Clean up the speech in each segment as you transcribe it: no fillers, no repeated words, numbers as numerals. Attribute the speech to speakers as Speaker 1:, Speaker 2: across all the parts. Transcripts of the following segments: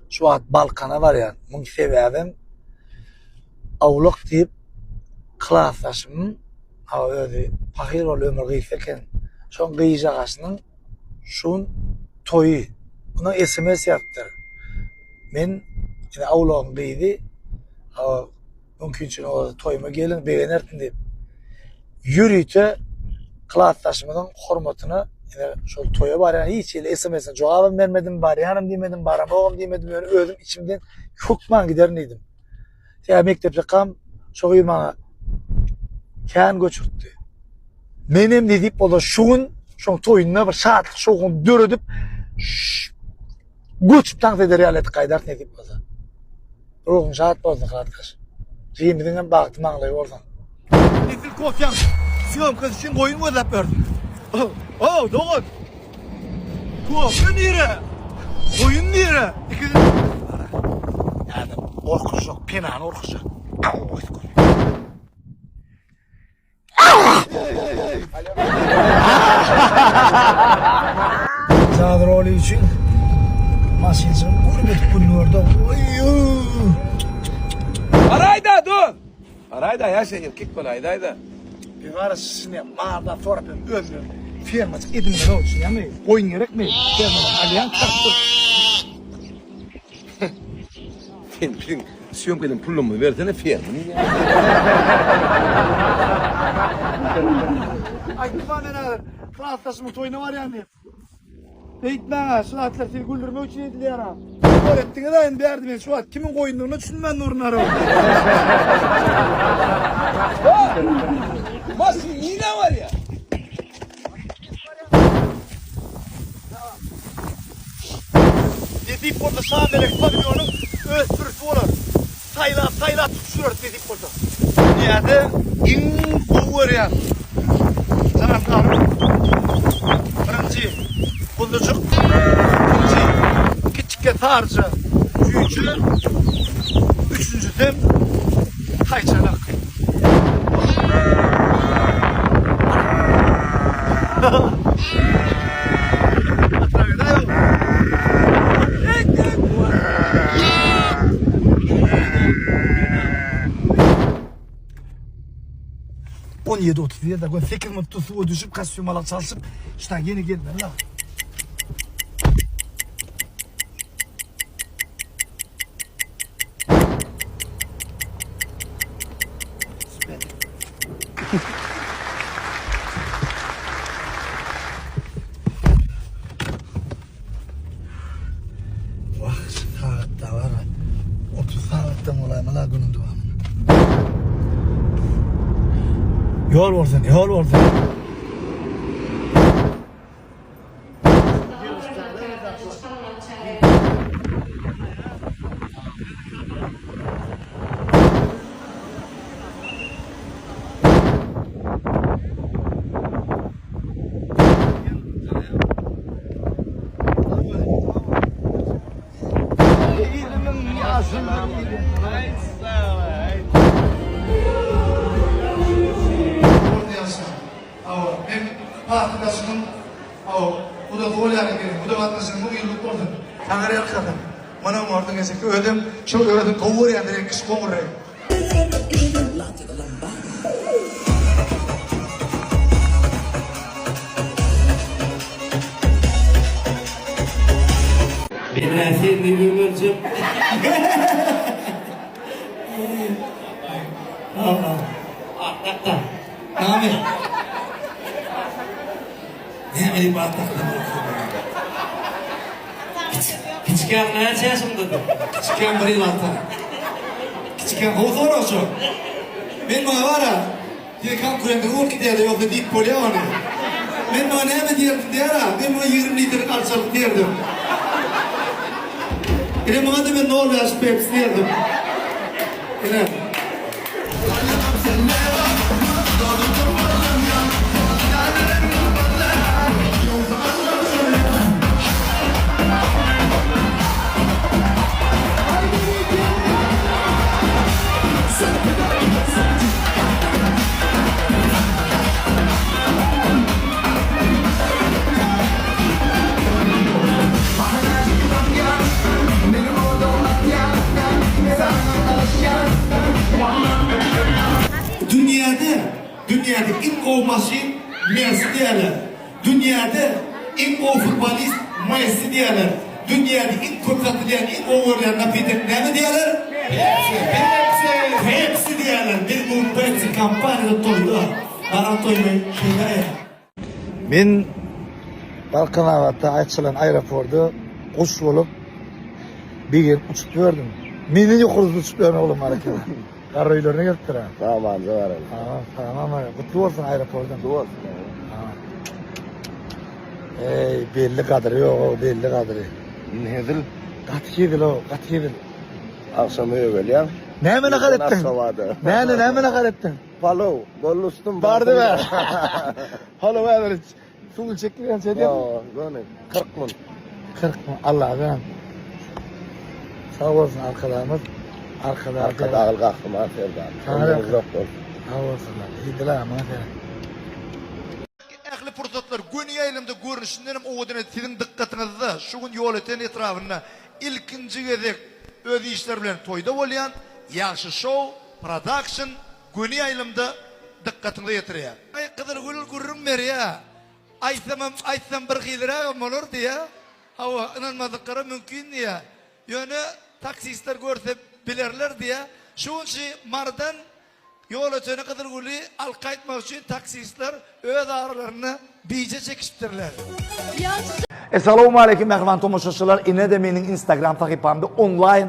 Speaker 1: şu at Balkan'a var ya, bunun sebebim avluk deyip klasdaşımın öyle fakir ol ömür gıyfeken şon gıyıcı ağaçının şun toyu buna SMS yaptı. Men yine avluğun gıydı mümkünçün o toyuma gelin beğenirtin deyip yürüyte klasdaşımın hormatını yine şu toya var yani hiç ile SMS'e cevabım vermedim bari hanım demedim bari babam demedim yani öldüm içimden hukman giderin dedim. Ya mektepte kam şu bana kan göçürttü. Menem deyip o da şuun toyununa bir şaatlık şoğun dörödüp göçüp tank eder realeti kaydart ne deyip o da. Ruhum şahat bozdu kardeş. Cihimden baktım ağlayı oradan. Nefil kofyam. Siyom kız için koyun gözlep verdim. Oh doğru. Kofya nere? Koyun nere? Yani orkuş yok. Penan orkuş yok. Zadroli için maşinsini görmedik bunun orada.
Speaker 2: Arayda dur. Arayda ya şey erkek bol ayda.
Speaker 1: Bir arasını mağda sonra ben özlüyorum. Firmacık edimden olsun ya mı? Oyun gerek mi? Firmadan alyan taktır.
Speaker 2: Film syömkelin pullumu versene firma.
Speaker 1: Ay kuman neler? Fransızımın toyunu var yani. Eğitmen saatler seni güldürme için ediliyor ya. Öğrettiğine dayan derdim ben şu an kimin koyunduğunu düşünmem Nurun
Speaker 2: Masin yine var ya.
Speaker 1: Dedik burada sağ melek pavyonu öğretmürüsü olur. Sayla tutuşuyor dedik burada. Niyade in kuvver ya. Canım tanrım. Birinci bulducuk. İkinci küçük tarcı. Üçüncüden kayçanak. On 7.37'de ben 8 minutta suya düşüp kasyumalar çalışıp işte yeni geldim la. Vah saatte var 30 saatten olayım la günün devamını. Yol oradan. Arkadaşımın bu da gol yani bu da atmasın bu yıllık oldu. Tanrı yakaladım. Bana orada gezek ödüm çok ödüm kovur yani direkt kış kovur.
Speaker 3: Ben seni göreceğim. Ahmet. Ne beni bağırtakla Küçükken ne yaşamdadır? Küçükken bir yıl hatta. Küçükken hovuz var olsun. Ben bana var ya, diye kan kurende vur gidiyordu yoksa dik polya var ya. Ben bana hemen diyordum diyor ha, ben bana 20 litre kalçalık diyordum. Ele bana da ben ne oluyor aşk Pepsi diyordum. Ele. o maşin Messi diyorlar. Dünyada ilk o futbolist Messi diyorlar. Dünyada ilk köp satılan ilk o oynayan Napiter ne diyorlar? Pepsi diyorlar. Bir bu Pepsi kampanyada toydu. Bana toymayı şeyler ya.
Speaker 1: Men Balkanavatda açılan aeroportu kuş bolup bir gün uçup gördüm. Meni yukarıda uçup gördüm oğlum hareketi. Karaylarına geliptir ha.
Speaker 4: Tamam var.
Speaker 1: Tamam. Kutlu olsun aeroportdan.
Speaker 4: Dur.
Speaker 1: Ey belli kadri yok, belli kadri.
Speaker 4: Nedir?
Speaker 1: Katı yedil o, katı yedil.
Speaker 4: Akşam öyle
Speaker 1: Ne mi nakal ettin?
Speaker 4: Akşamadı.
Speaker 1: Ne mi nakal ettin?
Speaker 4: Palov, gollustum.
Speaker 1: Bardı be. Hala be, sulu çekmeyen şey diyeyim.
Speaker 4: Böyle 40 mun.
Speaker 1: 40 mı? Allah'ım. Sağ olsun arkalarımız. Arkada.
Speaker 4: Arkada ağıl kalktım aferin.
Speaker 1: Tanrı.
Speaker 4: Yok olsun.
Speaker 1: Sağ olsunlar. İyidiler ama.
Speaker 3: Ähli pursatlar göni ýaýlymda görünüşinden hem owadyna sizin dikkatinizi şu gün ýol eten etrawyna ilkinji gezek öz işler bilen toyda bolýan ýaşy show production göni ýaýlymda dikkatinizi ýetirýär. Ay gyzyr gül gurrun berýär. Aýsam bir hyzyra bolar diýä. Hawa inanmadykkara mümkin diýä. Ýöne taksistler görse bilerler diýä. Şuňçy mardan yol ötene kadar gülü alkaytmak için taksistler öz ağrılarını bice çekiştirler.
Speaker 1: Assalamu alaikum mehman tomoşaşçılar. Ine de menin Instagram takipamda online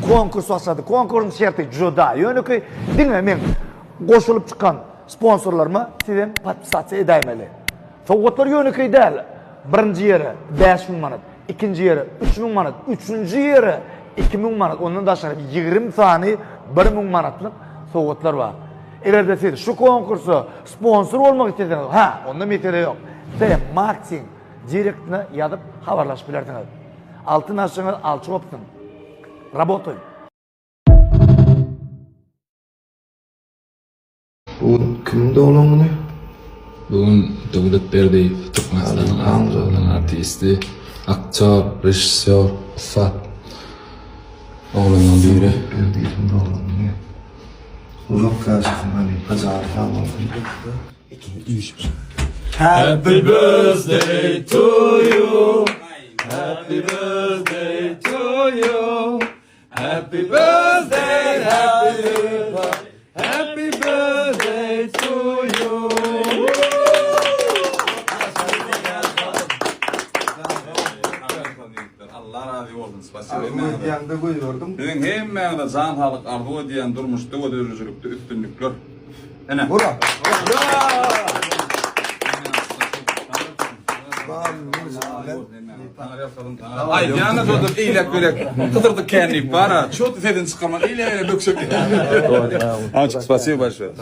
Speaker 1: konkurs başladı. Konkursun şerti juda. Yönü ki dinle men koşulup çıkan sponsorlarıma sizden patpisatsi edaymalı. Soğutlar yönü ki değil. Birinci yeri 5.000 manat, ikinci yeri 3.000 manat, üçüncü yeri 2.000 manat. Ondan da aşağı 20 sani 1.000 manatlık soğutlar var. İleride siz şu konkursu sponsor olmak istediniz. Onda mesele yok. Size marketing direktini yazıp haberlaş bilersiniz. Altın aşığınız alçı opsun. Работай.
Speaker 4: Bu kimde olan ne?
Speaker 5: Bugün Devlet Berdiyev Türkmenistan'ın artisti, aktör, rejissör, Fat. Oğlundan biri.
Speaker 4: Kimde olan ne? Uzak karşısın hani pazar falan.
Speaker 5: Happy birthday to you. Happy birthday to you. Happy birthday, happy birthday. Happy birthday to you.
Speaker 6: Allah razı olsun. Spasibo.
Speaker 4: Yanında koyuyordum.
Speaker 6: Bugün hemmeğine can halık arzu diyen durmuştu o dönüşlükte üstünlükler. Ene.
Speaker 4: Bura.
Speaker 6: Ay yalnız oturup iyilik böyle kıtırdık kendini para. Çok tefedin çıkarman iyilik öyle döksük. Açık spasibo başlıyor.